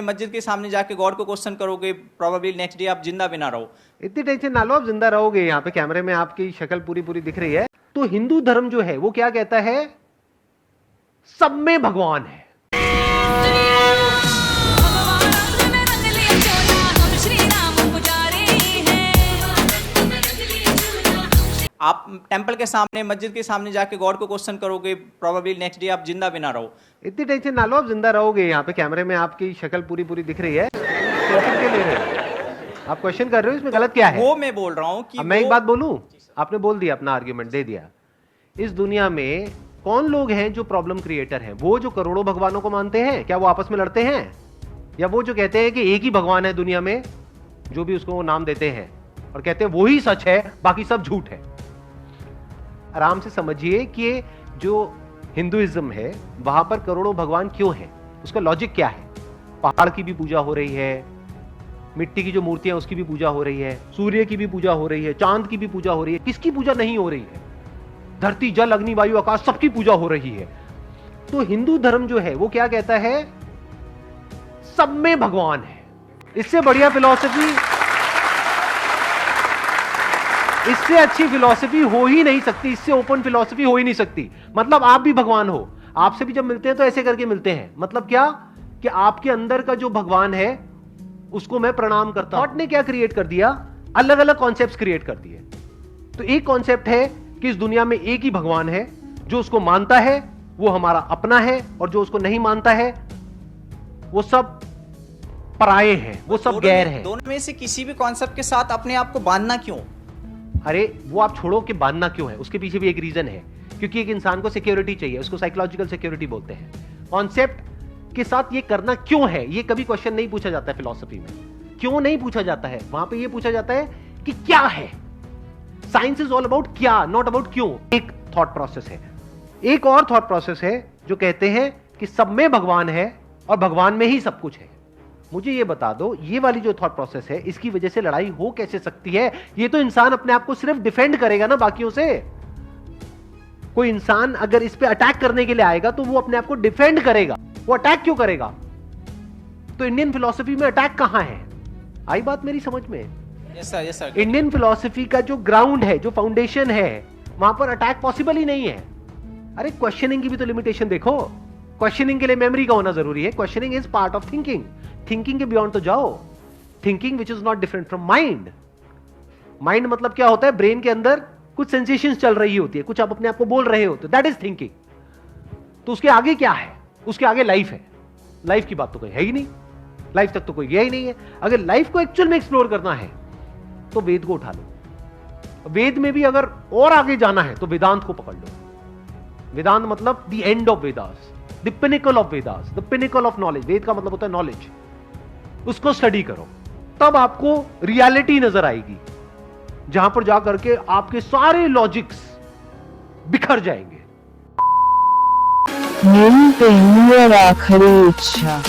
मस्जिद के सामने जाके गॉड को क्वेश्चन करोगे, प्रोबेबली नेक्स्ट डे आप जिंदा भी ना रहो। इतनी टेंशन ना लो, आप जिंदा रहोगे। यहाँ पे कैमरे में आपकी शक्ल पूरी पूरी दिख रही है। तो हिंदू धर्म जो है वो क्या कहता है? सब में भगवान है। आप टेंपल के सामने, मस्जिद के सामने जाके गॉड को क्वेश्चन करोगे, प्रोबेबली नेक्स्ट डे आप जिंदा भी ना रहो। इतनी टेंशन ना लो, आप जिंदा रहोगे। यहाँ पे कैमरे में आपकी शक्ल पूरी पूरी दिख रही है। क्वेश्चन क्यों ले रहे हो? आप क्वेश्चन कर रहे हो, इसमें गलत क्या है? वो मैं बोल रहा हूँ कि मैं एक बात बोलूं, आपने बोल दिया, अपना आर्ग्यूमेंट दे दिया। इस दुनिया में कौन लोग हैं जो प्रॉब्लम क्रिएटर हैं? वो जो करोड़ों भगवानों को मानते हैं, क्या वो आपस में लड़ते हैं? या वो जो कहते हैं कि एक ही भगवान है दुनिया में, जो भी उसको नाम देते हैं और कहते हैं वो ही सच है, बाकी सब झूठ है? आराम से समझिए कि जो हिंदुइज्म है वहां पर करोड़ों भगवान क्यों हैं, उसका लॉजिक क्या है। पहाड़ की भी पूजा हो रही है, मिट्टी की जो मूर्तियां उसकी भी पूजा हो रही है, सूर्य की भी पूजा हो रही है, चांद की भी पूजा हो रही है। किसकी पूजा नहीं हो रही है? धरती, जल, अग्नि, वायु, आकाश, सबकी पूजा हो रही है। तो हिंदू धर्म जो है वो क्या कहता है? सब में भगवान है। इससे बढ़िया फिलॉसफी, इससे अच्छी फिलॉसफी हो ही नहीं सकती, इससे ओपन फिलॉसफी हो ही नहीं सकती। मतलब आप भी भगवान हो। आपसे भी जब मिलते हैं तो ऐसे करके मिलते हैं। मतलब क्या? कि आपके अंदर का जो भगवान है उसको मैं प्रणाम करता हूं। थॉट ने क्या क्रिएट कर दिया? अलग अलग कॉन्सेप्ट्स क्रिएट कर दिए। तो एक कॉन्सेप्ट है कि इस दुनिया में एक ही भगवान है, जो उसको मानता है वो हमारा अपना है, और जो उसको नहीं मानता है वो सब पराये हैं, वो सब गैर हैं। दोनों में से किसी भी कॉन्सेप्ट के साथ अपने आप को बांधना क्यों? अरे वो आप छोड़ो कि बांधना क्यों है, उसके पीछे भी एक रीजन है। क्योंकि एक इंसान को सिक्योरिटी चाहिए, उसको साइकोलॉजिकल सिक्योरिटी बोलते हैं। कॉन्सेप्ट के साथ ये करना क्यों है, ये कभी क्वेश्चन नहीं पूछा जाता है फिलॉसफी में। क्यों नहीं पूछा जाता है? वहां पे ये पूछा जाता है कि क्या है। साइंस इज ऑल अबाउट क्या, नॉट अबाउट क्यों। एक थॉट प्रोसेस है। एक और थॉट प्रोसेस है जो कहते हैं कि सब में भगवान है और भगवान में ही सब कुछ है। मुझे ये बता दो, ये वाली जो थॉट प्रोसेस है, इसकी वजह से लड़ाई हो कैसे सकती है? ये तो इंसान अपने आप को सिर्फ डिफेंड करेगा ना बाकियों से। कोई इंसान अगर इस पे अटैक करने के लिए आएगा तो वो अपने आप को डिफेंड करेगा। वो अटैक क्यों करेगा? तो इंडियन फिलॉसफी में अटैक कहां है? आई बात मेरी समझ में? Yes sir, yes sir. Indian philosophy का जो ग्राउंड है, जो फाउंडेशन है, वहां पर अटैक पॉसिबल ही नहीं है। अरे क्वेश्चनिंग की भी तो लिमिटेशन देखो। क्वेश्चनिंग के लिए मेमोरी का होना जरूरी है। Questioning is part of thinking. Thinking के बियॉन्ड तो जाओ। Thinking which is not different from mind. Mind मतलब क्या होता है? ब्रेन के अंदर कुछ सेंसेशंस चल रही होती है, कुछ आप अपने आप को बोल रहे होते, दैट इज थिंकिंग। तो उसके आगे क्या है? उसके आगे लाइफ है। लाइफ की बात तो कोई है ही नहीं, लाइफ तक तो कोई गया ही नहीं है। अगर लाइफ को एक्चुअल में एक्सप्लोर करना है तो वेद को उठा लो। वेद में भी अगर और आगे जाना है तो वेदांत को पकड़ लो। वेदांत मतलब the end of Vedas, the pinnacle of Vedas, the pinnacle of knowledge. Veda का मतलब होता है नॉलेज। उसको स्टडी करो, तब आपको रियलिटी नजर आएगी, जहां पर जाकर के आपके सारे लॉजिक्स बिखर जाएंगे। मेरी पहली और आखिरी इच्छा